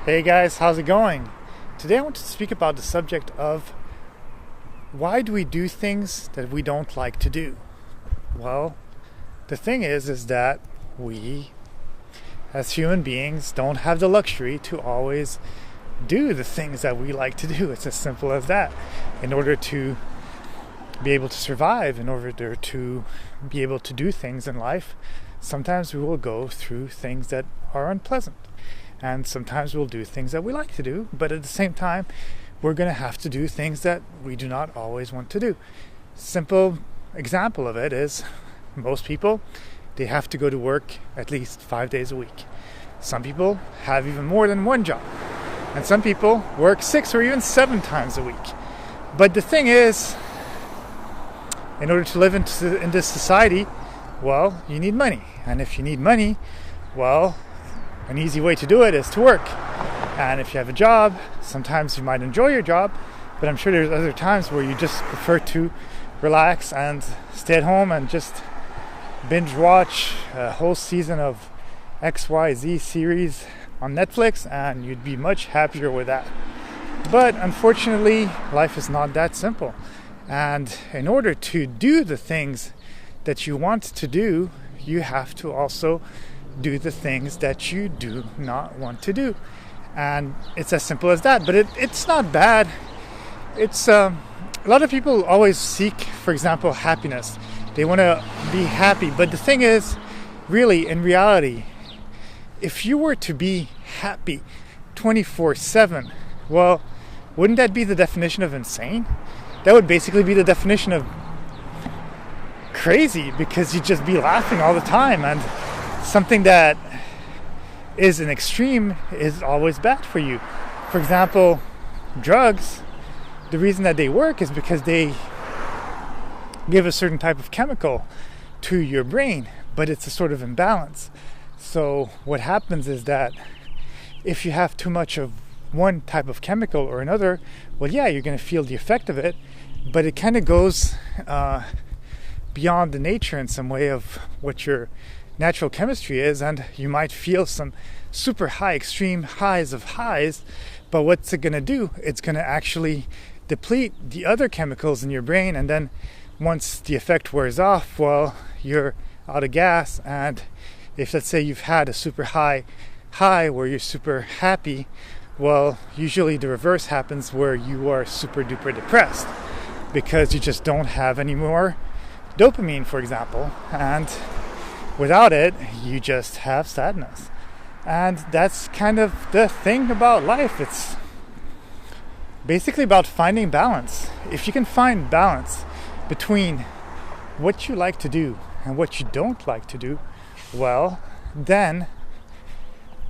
Hey guys, how's it going? Today I want to speak about the subject of why do we do things that we don't like to do? Well, the thing is that we as human beings don't have the luxury to always do the things that we like to do. It's as simple as that. In order to be able to survive, in order to be able to do things in life, sometimes we will go through things that are unpleasant. And sometimes we'll do things that we like to do, but at the same time, we're going to have to do things that we do not always want to do. Simple example of it is most people, they have to go to work at least 5 days a week. Some people have even more than one job. And some people work 6 or even 7 times a week. But the thing is, in order to live in this society, well, you need money. And if you need money, well, an easy way to do it is to work. And if you have a job, sometimes you might enjoy your job, but I'm sure there's other times where you just prefer to relax and stay at home and just binge watch a whole season of XYZ series on Netflix, and you'd be much happier with that. But unfortunately, life is not that simple. And in order to do the things that you want to do, you have to also do the things that you do not want to do. And it's as simple as that. But it's not bad. It's a lot of people always seek, for example, happiness. They want to be happy. But the thing is, really, in reality, if you were to be happy 24/7, well, wouldn't that be the definition of insane? That would basically be the definition of crazy, because you'd just be laughing all the time, and something that is an extreme is always bad for you. For example, drugs, the reason that they work is because they give a certain type of chemical to your brain, but it's a sort of imbalance. So what happens is that if you have too much of one type of chemical or another, well, yeah, you're going to feel the effect of it, but it kind of goes beyond the nature in some way of what your natural chemistry is, and you might feel some super high, extreme highs of highs, but what's it going to do? It's going to actually deplete the other chemicals in your brain, and then once the effect wears off, well, you're out of gas. And if, let's say, you've had a super high where you're super happy, well, usually the reverse happens where you are super duper depressed because you just don't have any more dopamine, for example, and without it, you just have sadness. And that's kind of the thing about life. It's basically about finding balance. If you can find balance between what you like to do and what you don't like to do, well, then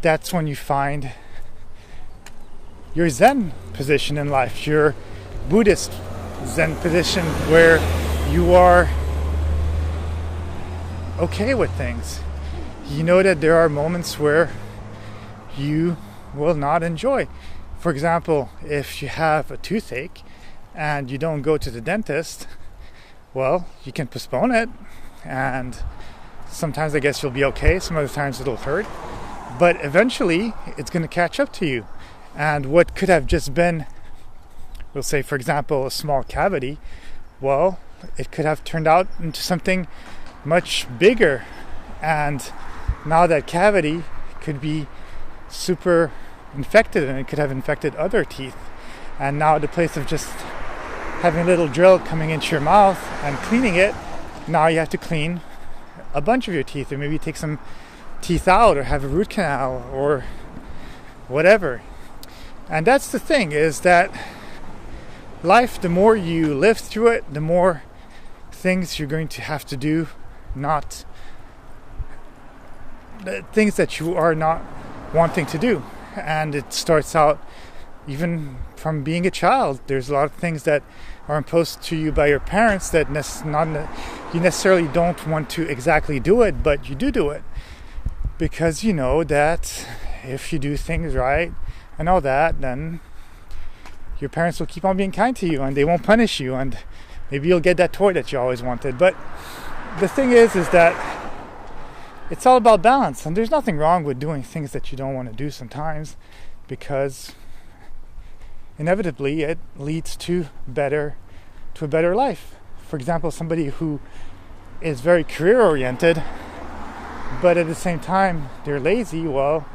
that's when you find your Zen position in life, your Buddhist Zen position, where you are okay with things. You know that there are moments where you will not enjoy. For example, if you have a toothache and you don't go to the dentist, well, you can postpone it, and sometimes I guess you'll be okay, some other times it'll hurt, but eventually it's going to catch up to you. And what could have just been, we'll say, for example, a small cavity, well, it could have turned out into something much bigger, and now that cavity could be super infected, and it could have infected other teeth. And now at the place of just having a little drill coming into your mouth and cleaning it, now you have to clean a bunch of your teeth, or maybe take some teeth out, or have a root canal, or whatever. And that's the thing, is that life, the more you live through it, the more things you're going to have to do, not the things that you are not wanting to do. And it starts out even from being a child. There's a lot of things that are imposed to you by your parents that you necessarily don't want to exactly do it, but you do it because you know that if you do things right and all that, then your parents will keep on being kind to you and they won't punish you, and maybe you'll get that toy that you always wanted. But the thing is that it's all about balance, and there's nothing wrong with doing things that you don't want to do sometimes. because inevitably it leads to a better life. For example, somebody who is very career oriented, but at the same time they're lazy, well,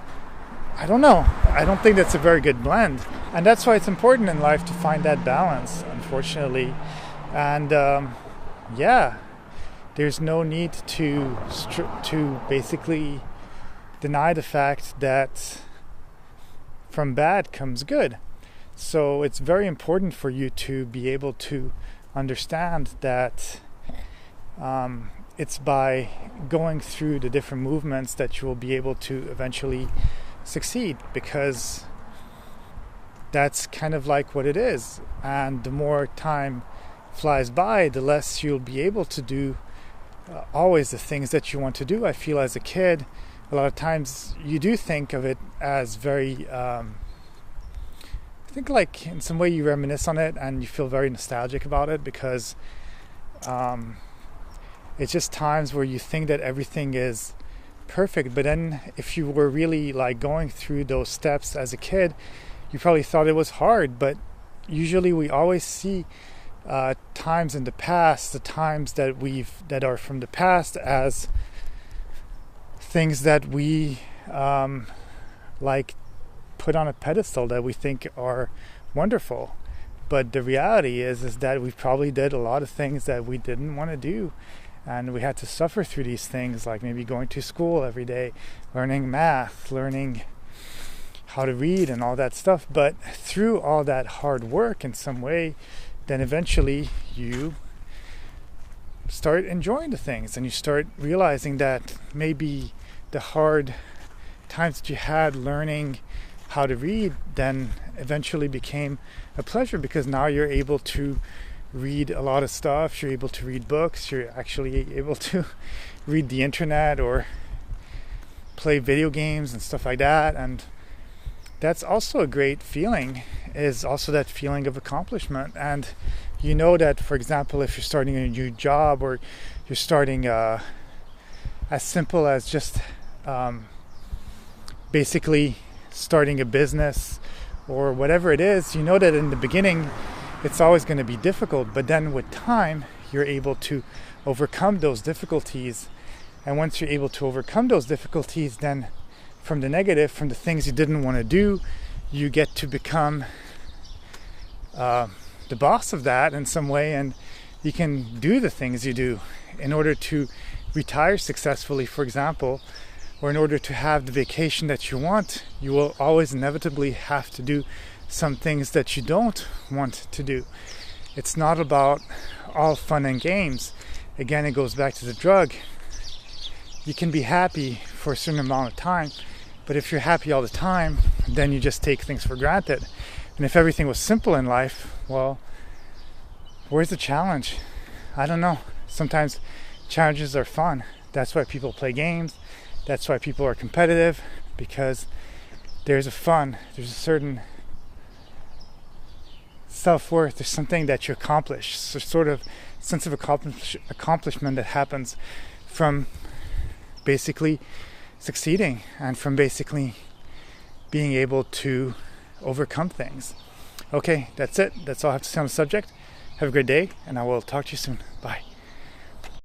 I don't know. I don't think that's a very good blend. And that's why it's important in life to find that balance, unfortunately. And there's no need to basically deny the fact that from bad comes good. So it's very important for you to be able to understand that it's by going through the different movements that you will be able to eventually succeed, because that's kind of like what it is. And the more time flies by, the less you'll be able to do always the things that you want to do. I feel as a kid, a lot of times you do think of it as very I think like in some way you reminisce on it and you feel very nostalgic about it, because it's just times where you think that everything is perfect, but then if you were really like going through those steps as a kid, you probably thought it was hard. But usually we always see times in the past, the times that are from the past, as things that we like put on a pedestal, that we think are wonderful. But the reality is that we probably did a lot of things that we didn't want to do, and we had to suffer through these things, like maybe going to school every day, learning math, learning how to read and all that stuff. But through all that hard work in some way, then eventually you start enjoying the things, and you start realizing that maybe the hard times that you had learning how to read then eventually became a pleasure, because now you're able to read a lot of stuff. You're able to read books. You're actually able to read the internet or play video games and stuff like that. And that's also a great feeling, is also that feeling of accomplishment. And you know that, for example, if you're starting a new job, or you're starting as simple as just basically starting a business or whatever it is, you know that in the beginning it's always going to be difficult, but then with time you're able to overcome those difficulties. And once you're able to overcome those difficulties, then from the negative, from the things you didn't want to do, you get to become the boss of that in some way, and you can do the things you do in order to retire successfully, for example, or in order to have the vacation that you want. You will always inevitably have to do some things that you don't want to do. It's not about all fun and games. Again, it goes back to the drug. You can be happy for a certain amount of time, but if you're happy all the time, then you just take things for granted. And if everything was simple in life, well, where's the challenge? I don't know. Sometimes challenges are fun. That's why people play games. That's why people are competitive, because there's a fun, there's a certain self-worth, there's something that you accomplish, so sort of sense of accomplishment that happens from basically succeeding and from basically being able to overcome things. Okay, that's it. That's all I have to say on the subject. Have a great day, and I will talk to you soon. Bye.